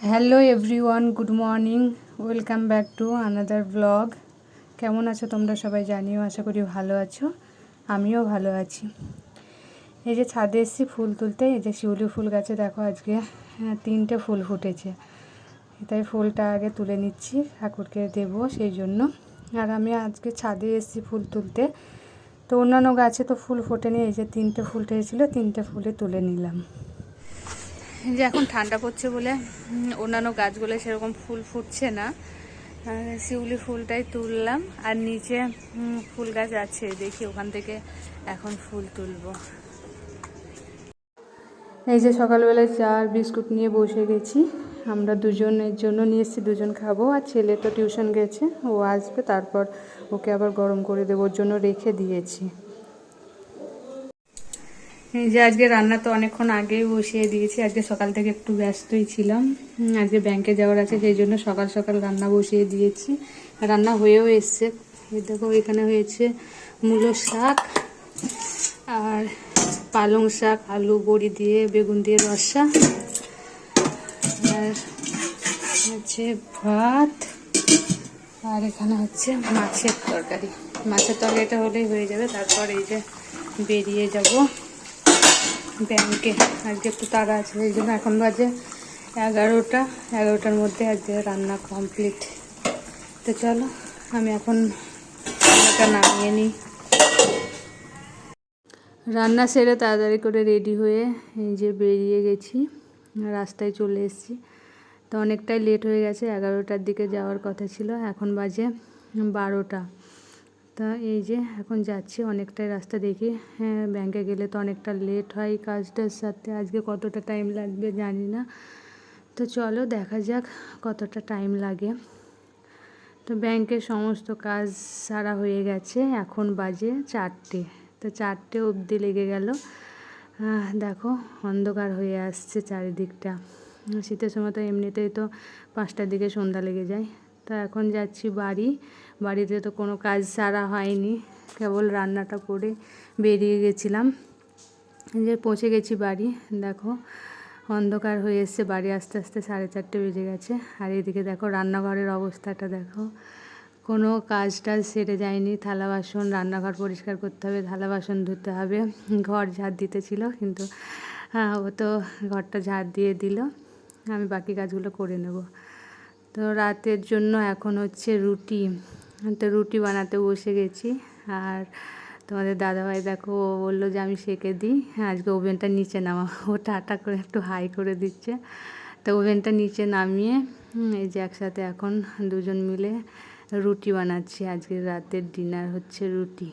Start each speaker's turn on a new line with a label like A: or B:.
A: Hello everyone, good morning. Welcome back to another blog. কেমন আছো তোমরা সবাই জানিও, আশা করি ভালো আছো। আমিও ভালো আছি। এই যে ছাদে এসেছি ফুল তুলতে। এই যে শিউলি ফুল গাছে দেখো আজকে 3টে ফুল ফুটেছে, তাই ফুলটা আগে তুলে নিচ্ছি, ঠাকুরকে দেবো সেই জন্য। আর আমি আজকে ছাদে এসেছি ফুল তুলতে, তো অন্যান্য গাছে তো ফুল ফোটেনি। এই যে 3টে ফুল এসেছিলো, 3টে ফুলে তুলে নিলাম। যে এখন ঠান্ডা পড়ছে বলে অন্যান্য গাছগুলো সেরকম ফুল ফুটছে না, শিউলি ফুলটাই তুললাম। আর নিচে ফুল গাছ আছে, দেখি ওখান থেকে এখন ফুল তুলবো। এই যে সকালবেলায় চা আর বিস্কুট নিয়ে বসে গেছি। আমরা দুজনের জন্য নিয়ে এসেছি, দুজন খাবো। আর ছেলে তো টিউশন গেছে, ও আসবে, তারপর ওকে আবার গরম করে দেবো, ওর জন্য রেখে দিয়েছি। এই যে আজকে রান্না তো অনেকক্ষণ আগেই বসিয়ে দিয়েছি। আজকে সকাল থেকে একটু ব্যস্তই ছিলাম, আজকে ব্যাংকে যাওয়ার আছে, সেই জন্য সকাল সকাল রান্না বসিয়ে দিয়েছি। রান্না হয়েও এসছে। এই দেখো এখানে হয়েছে মূলো শাক আর পালং শাক, আলু বড়ি দিয়ে বেগুন দিয়ে রসা, আর হচ্ছে ভাত, আর এখানে হচ্ছে মাছের তরকারি। মাছের তরকারিটা হলেই হয়ে যাবে। তারপর এই যে বেরিয়ে যাব ব্যাংকে। আজকে একটু তাড়া আছে, এই জন্য এখন বাজে 11টা। 11টার মধ্যে আজকে রান্না কমপ্লিট। তো চলো আমি এখন রান্নাটা নামিয়ে নিই। রান্না সেরে তাড়াতাড়ি করে রেডি হয়ে এই যে বেরিয়ে গেছি, রাস্তায় চলে এসেছি। তো অনেকটাই লেট হয়ে গেছে, 11টার দিকে যাওয়ার কথা ছিল, এখন বাজে 12টা। তা এই যে এখন যাচ্ছি, অনেকটাই রাস্তা। দেখি ব্যাংকে গেলে তো অনেকটা লেট হয় কাজটার সাথে। আজকে কতটা টাইম লাগবে জানি না, তো চলো দেখা যাক কতটা টাইম লাগে। তো ব্যাংকের সমস্ত কাজ সারা হয়ে গেছে, এখন বাজে 4টে। তো 4টে অবধি লেগে গেল। দেখো অন্ধকার হয়ে আসছে চারিদিকটা। শীতের সময় তো এমনিতেই তো 5টার দিকে সন্ধ্যা লেগে যায়। তো এখন যাচ্ছি বাড়িতে তো কোনো কাজ সারা হয়নি, কেবল রান্নাটা করে বেরিয়ে গেছিলাম। যে পৌঁছে গেছি বাড়ি, দেখো অন্ধকার হয়ে এসছে। বাড়ি আস্তে আস্তে 4:30 বেজে গেছে। আর এদিকে দেখো রান্নাঘরের অবস্থাটা দেখো, কোনো কাজটা সেরে যায়নি। থালা বাসন, রান্নাঘর পরিষ্কার করতে হবে, থালা বাসন ধুতে হবে, ঘর ঝাড় দিতে ছিল, কিন্তু ও তো ঘরটা ঝাড় দিয়ে দিল, আমি বাকি কাজগুলো করে নেব। তো রাতের জন্য এখন হচ্ছে রুটি। তো রুটি বানাতে বসে গেছি। আর তোমাদের দাদাভাই দেখো, ও বললো যে আমি সেঁকে দিই, আজকে ওভেনটা নিচে নামা, ও টাটা করে একটু হাই করে দিচ্ছে। তো ওভেনটা নিচে নামিয়ে এই যে একসাথে এখন দুজন মিলে রুটি বানাচ্ছি। আজকে রাতের ডিনার হচ্ছে রুটি।